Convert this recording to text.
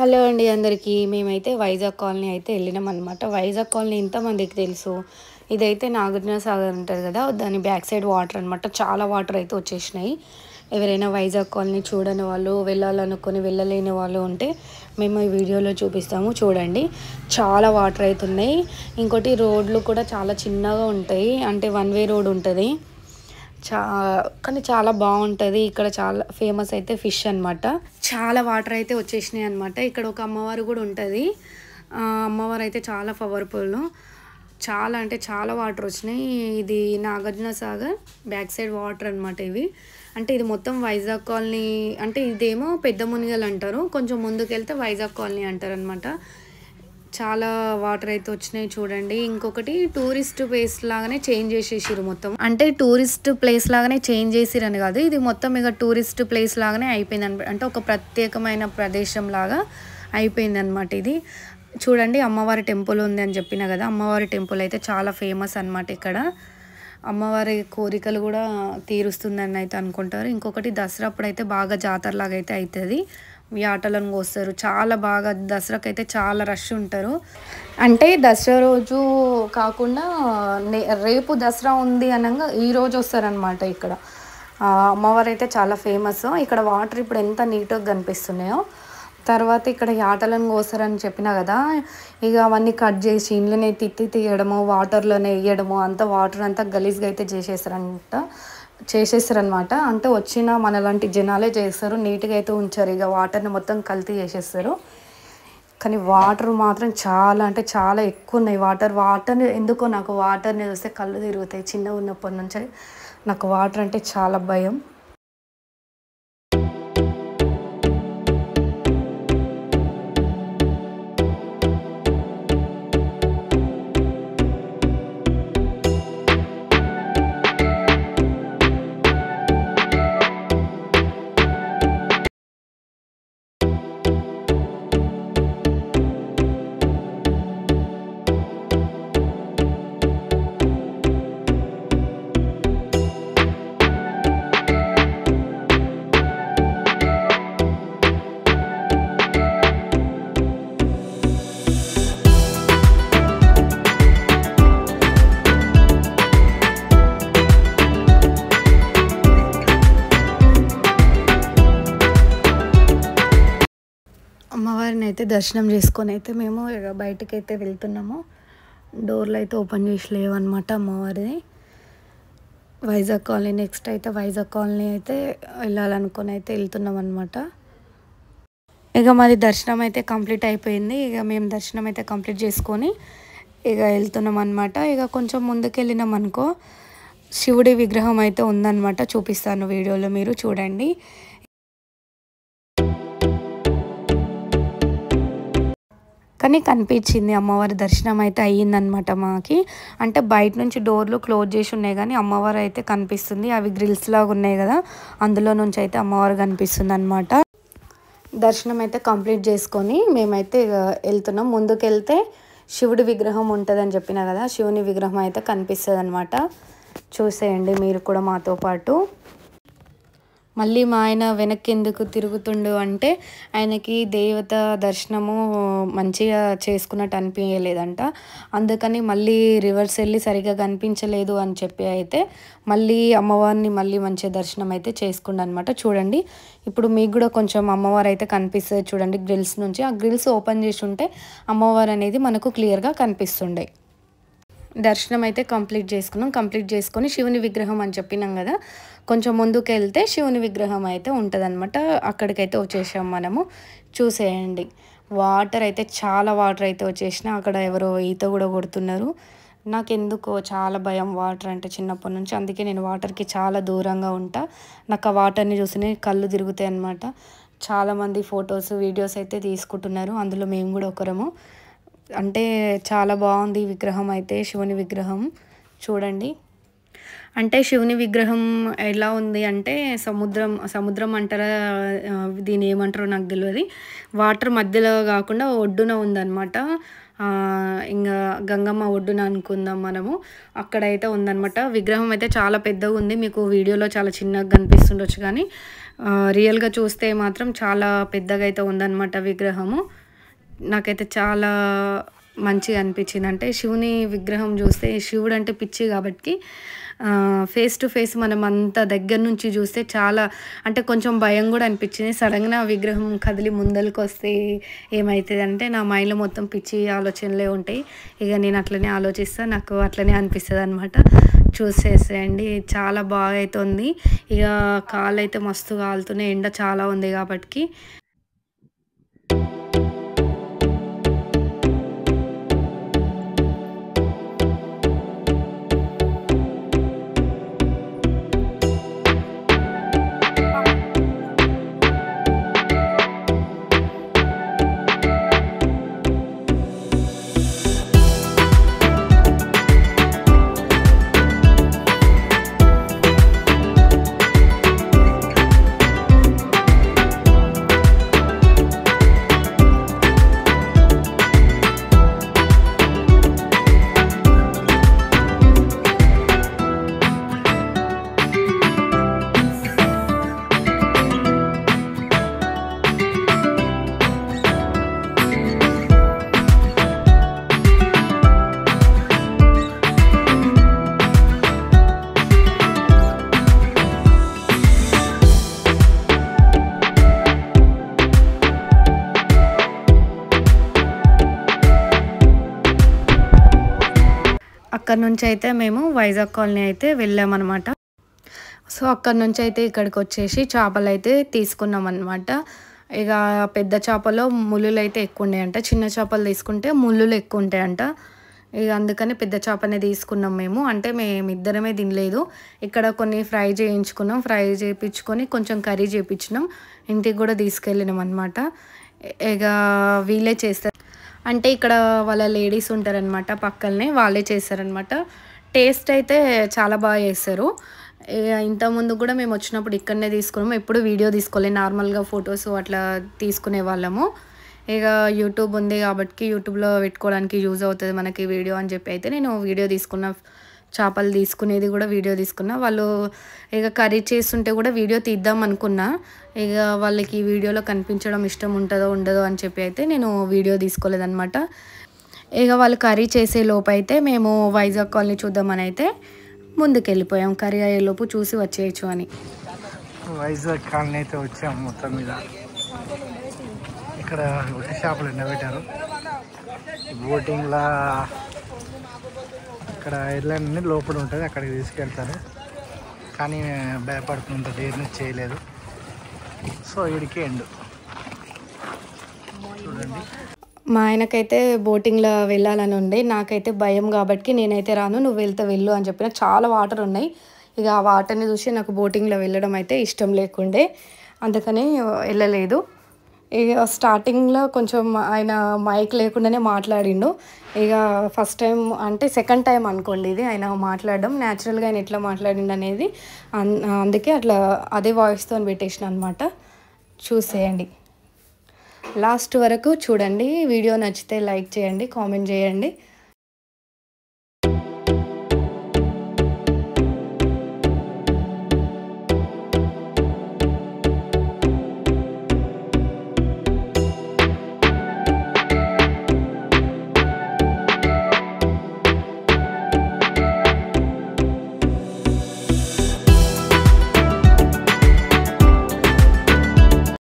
Hello అండి అందరికీ. మేమైతే వైజాగ్ కాలనీ అయితే వెళ్ళినామన్నమాట. వైజాగ్ కాలనీ ఎంతమందికి తెలుసు? ఇదైతే నాగార్జున సాగర్ ఉంటుంది కదా, దాని బ్యాక్ సైడ్ వాటర్ అనమాట. చాలా వాటర్ అయితే వచ్చేసినాయి. ఎవరైనా వైజాగ్ కాలనీ చూడని వాళ్ళు, వెళ్ళాలనుకొని వెళ్ళలేని వాళ్ళు ఉంటే మేము ఈ వీడియోలో చూపిస్తాము, చూడండి. చాలా వాటర్ అయితే ఉన్నాయి. ఇంకోటి రోడ్లు కూడా చాలా చిన్నగా ఉంటాయి, అంటే వన్ వే రోడ్ ఉంటుంది. కానీ చాలా బాగుంటుంది. ఇక్కడ చాలా ఫేమస్ అయితే ఫిష్ అనమాట. చాలా వాటర్ అయితే వచ్చేసినాయి అనమాట. ఇక్కడ ఒక అమ్మవారు కూడా ఉంటుంది. అమ్మవారు అయితే చాలా పవర్ఫుల్. చాలా అంటే చాలా వాటర్ వచ్చినాయి. ఇది Nagarjuna Sagar back side water అనమాట ఇవి. అంటే ఇది మొత్తం వైజాగ్ కాలనీ, అంటే ఇదేమో పెద్ద మునిగలు అంటారు, కొంచెం ముందుకు వెళ్తే వైజాగ్ కాలనీ అంటారు అనమాట. చాలా వాటర్ అయితే వచ్చినాయి చూడండి. ఇంకొకటి టూరిస్ట్ ప్లేస్ లాగానే చేంజ్ చేసేసారు మొత్తం. అంటే టూరిస్ట్ ప్లేస్ లాగానే చేంజ్ చేసిరని కాదు, ఇది మొత్తం ఇక టూరిస్ట్ ప్లేస్ లాగానే అయిపోయింది. అంటే ఒక ప్రత్యేకమైన ప్రదేశం లాగా అయిపోయింది అనమాట ఇది. చూడండి, అమ్మవారి టెంపుల్ ఉంది అని చెప్పిన కదా, అమ్మవారి టెంపుల్ అయితే చాలా ఫేమస్ అనమాట. ఇక్కడ అమ్మవారి కోరికలు కూడా తీరుస్తుందని అయితే అనుకుంటారు. ఇంకొకటి దసరా అప్పుడైతే బాగా జాతరలాగా అయితే అవుతుంది. ఆటలను కోస్తారు. చాలా బాగా దసరాకి అయితే చాలా రష్ ఉంటారు. అంటే దసరా రోజు కాకుండా రేపు దసరా ఉంది అనగా ఈరోజు వస్తారనమాట. ఇక్కడ అమ్మవారు అయితే చాలా ఫేమస్. ఇక్కడ వాటర్ ఇప్పుడు ఎంత నీట్గా కనిపిస్తున్నాయో. తర్వాత ఇక్కడ ఆటలను కోస్తారని చెప్పినా కదా, ఇక అవన్నీ కట్ చేసి ఇంట్లోనే తిత్తి తీయడము, వాటర్లోనే వేయడము, అంతా వాటర్ అంతా గలీజ్గా అయితే చేసేస్తారనమాట. అంటే వచ్చిన మనలాంటి జనాలే చేస్తారు, నీట్గా అయితే ఉంచారు. ఇక వాటర్ని మొత్తం కల్తీ చేసేస్తారు. కానీ వాటర్ మాత్రం చాలా అంటే చాలా ఎక్కువ ఉన్నాయి. వాటర్ని ఎందుకో నాకు వాటర్ని చూస్తే కళ్ళు తిరుగుతాయి. చిన్నగా ఉన్నప్పటి నుంచి నాకు వాటర్ అంటే చాలా భయం. అమ్మవారిని అయితే దర్శనం చేసుకొని అయితే మేము ఇక బయటకు అయితే వెళ్తున్నాము. డోర్లు అయితే ఓపెన్ చేసి లేవన్నమాట అమ్మవారిది. వైజాగ్ కాలనీ నెక్స్ట్ అయితే వైజాగ్ కాలనీ అయితే వెళ్ళాలనుకొని అయితే వెళ్తున్నాం అనమాట. ఇక మాది దర్శనం అయితే కంప్లీట్ అయిపోయింది. ఇక మేము దర్శనం అయితే కంప్లీట్ చేసుకొని ఇక వెళ్తున్నాం అనమాట. ఇక కొంచెం ముందుకు వెళ్ళినాం అనుకో, శివుడి విగ్రహం అయితే ఉందన్నమాట. చూపిస్తాను వీడియోలో, మీరు చూడండి. కానీ కనిపించింది, అమ్మవారి దర్శనం అయితే అయ్యిందనమాట మాకి. అంటే బయట నుంచి డోర్లు క్లోజ్ చేసి ఉన్నాయి, కానీ అమ్మవారు అయితే కనిపిస్తుంది. అవి గ్రిల్స్ లాగా ఉన్నాయి కదా, అందులో నుంచి అయితే అమ్మవారు కనిపిస్తుంది అనమాట. దర్శనం అయితే కంప్లీట్ చేసుకొని మేమైతే వెళ్తున్నాం. ముందుకు వెళ్తే శివుడి విగ్రహం ఉంటుందని చెప్పిన కదా, శివుని విగ్రహం అయితే కనిపిస్తుంది అనమాట. చూసేయండి మీరు కూడా మాతో పాటు. మళ్ళీ మా ఆయన వెనక్కి ఎందుకు తిరుగుతుండు అంటే, ఆయనకి దేవత దర్శనము మంచిగా చేసుకున్నట్టు అనిపించలేదంట. అందుకని మళ్ళీ రివర్స్ వెళ్ళి సరిగా కనిపించలేదు అని చెప్పి అయితే మళ్ళీ అమ్మవారిని మళ్ళీ మంచిగా దర్శనం అయితే చేసుకుండు అనమాట. చూడండి, ఇప్పుడు మీకు కూడా కొంచెం అమ్మవారు అయితే కనిపిస్తుంది చూడండి గ్రిల్స్ నుంచి. ఆ గ్రిల్స్ ఓపెన్ చేసి ఉంటే అమ్మవారు అనేది మనకు క్లియర్గా కనిపిస్తుండే. దర్శనం అయితే కంప్లీట్ చేసుకున్నాం. కంప్లీట్ చేసుకొని శివుని విగ్రహం అని చెప్పినాం కదా, కొంచెం ముందుకు వెళ్తే శివుని విగ్రహం అయితే ఉంటుందన్నమాట. అక్కడికైతే వచ్చేసాం మనము. చూసేయండి, వాటర్ అయితే చాలా వాటర్ అయితే వచ్చేసినా. అక్కడ ఎవరో ఈత కూడా కొడుతున్నారు. నాకెందుకో చాలా భయం వాటర్ అంటే చిన్నప్పటి నుంచి. అందుకే నేను వాటర్కి చాలా దూరంగా ఉంటా. నాకు ఆ వాటర్ని చూస్తేనే కళ్ళు తిరుగుతాయి అన్నమాట. చాలామంది ఫొటోస్ వీడియోస్ అయితే తీసుకుంటున్నారు, అందులో మేము కూడా ఒకరము. అంటే చాలా బాగుంది విగ్రహం అయితే, శివుని విగ్రహం చూడండి. అంటే శివుని విగ్రహం ఎలా ఉంది అంటే సముద్రం అంటారా, దీని ఏమంటారో నాకు తెలియదు. వాటర్ మధ్యలో కాకుండా ఒడ్డున ఉందన్నమాట. ఇంకా గంగమ్మ ఒడ్డున అనుకుందాం మనము. అక్కడైతే ఉందన్నమాట. విగ్రహం అయితే చాలా పెద్దగా ఉంది. మీకు వీడియోలో చాలా చిన్నగా కనిపిస్తుండొచ్చు, కానీ రియల్‌గా చూస్తే మాత్రం చాలా పెద్దగా అయితే ఉందన్నమాట విగ్రహము. నాకైతే చాలా మంచిగా అనిపించింది. అంటే శివుని విగ్రహం చూస్తే శివుడంటే పిచ్చి కాబట్టి ఫేస్ టు ఫేస్ మనం అంత దగ్గర నుంచి చూస్తే చాలా అంటే కొంచెం భయం కూడా అనిపించింది. సడన్‌గా ఆ విగ్రహం కదిలి ముందలకొస్తే ఏమైతదంటే నా మైండ్‌లో మొత్తం పిచ్చి ఆలోచనలే ఉంటాయి. ఇక నేను అట్లనే ఆలోచిస్తా. నాకు అట్లనే అనిపిస్తదనమాట. చూసేసేయండి. చాలా బాగా అయితే ఉంది. ఇక కాళ్ళైతే మస్తు కాలుతున్నాయి. ఎండ చాలా ఉంది కాబట్టికి. అక్కడి నుంచి అయితే మేము వైజాగ్ కాలనీ అయితే వెళ్ళామన్నమాట. సో అక్కడి నుంచి అయితే ఇక్కడికి వచ్చేసి చేపలైతే తీసుకున్నామన్నమాట. ఇక పెద్ద చేపలో ముళ్ళులు అయితే ఎక్కువ ఉన్నాయంట. చిన్న చేపలు తీసుకుంటే ముళ్ళులు ఎక్కువ ఉంటాయంట. ఇక అందుకని పెద్ద చేపనే తీసుకున్నాం మేము. అంటే మేమిద్దరమే తినలేదు. ఇక్కడ కొన్ని ఫ్రై చేయించుకున్నాం. ఫ్రై చేయించుకొని కొంచెం కర్రీ చేయించినాం. ఇంటికి కూడా తీసుకెళ్ళినాం అనమాట. ఇక వీళ్ళే చేస్తారు. అంటే ఇక్కడ వాళ్ళ లేడీస్ ఉంటారనమాట పక్కనే. వాళ్ళే చేస్తారనమాట. టేస్ట్ అయితే చాలా బాగా చేస్తారు. ఇంతకుముందు కూడా మేము వచ్చినప్పుడు ఇక్కడనే తీసుకున్నాము. ఎప్పుడు వీడియో తీసుకోలేదు. నార్మల్గా ఫొటోస్ అట్లా తీసుకునే వాళ్ళము. ఇక యూట్యూబ్ ఉంది కాబట్టి యూట్యూబ్లో పెట్టుకోవడానికి యూజ్ అవుతుంది మనకి వీడియో అని చెప్పి అయితే నేను వీడియో తీసుకున్న. చేపలు తీసుకునేది కూడా వీడియో తీసుకున్నా. వాళ్ళు ఇక కర్రీ చేస్తుంటే కూడా వీడియో తీద్దాం అనుకున్నా. ఇక వాళ్ళకి ఈ వీడియోలో కనిపించడం ఇష్టం ఉంటుందో ఉండదో అని చెప్పి అయితే నేను వీడియో తీసుకోలేదన్నమాట. ఇక వాళ్ళు కర్రీ చేసే లోపు అయితే మేము వైజాగ్ కాలనీ చూద్దామని అయితే ముందుకెళ్ళిపోయాం. కర్రీ అయ్యేలోపు చూసి వచ్చేయచ్చు అని. వైజాగ్ కాలనీ అయితే వచ్చాము. మొత్తం మీద ఇక్కడ ఒకటి షాపులు ఎండబెట్టారు. బోటింగ్లా ఇక్కడ ఐర్లాండ్ లోపల ఉంటుంది, అక్కడికి తీసుకెళ్తారు. కానీ భయపడుతుంట డేర్ని చేయలేదు. సో వీడికి ఎండు చూడండి. మా ఆయనకైతే బోటింగ్లో వెళ్ళాలని ఉండే. నాకైతే భయం కాబట్టి నేనైతే రాను, నువ్వు వెళ్తే వెళ్ళు అని చెప్పిన. చాలా వాటర్ ఉన్నాయి. ఇక ఆ వాటర్ని చూసి నాకు బోటింగ్లో వెళ్ళడం అయితే ఇష్టం లేకుండే. అందుకని వెళ్ళలేదు. ఇక స్టార్టింగ్లో కొంచెం ఆయన మైక్ లేకుండానే మాట్లాడిండు. ఇక ఫస్ట్ టైం అంటే సెకండ్ టైం అనుకోండి ఇది ఆయన మాట్లాడడం. న్యాచురల్గా ఆయన ఎట్లా మాట్లాడిండు అనేది అందుకే అట్లా అదే వాయిస్తో పెట్టేసిన అనమాట. చూసేయండి, లాస్ట్ వరకు చూడండి. వీడియో నచ్చితే లైక్ చేయండి, కామెంట్ చేయండి.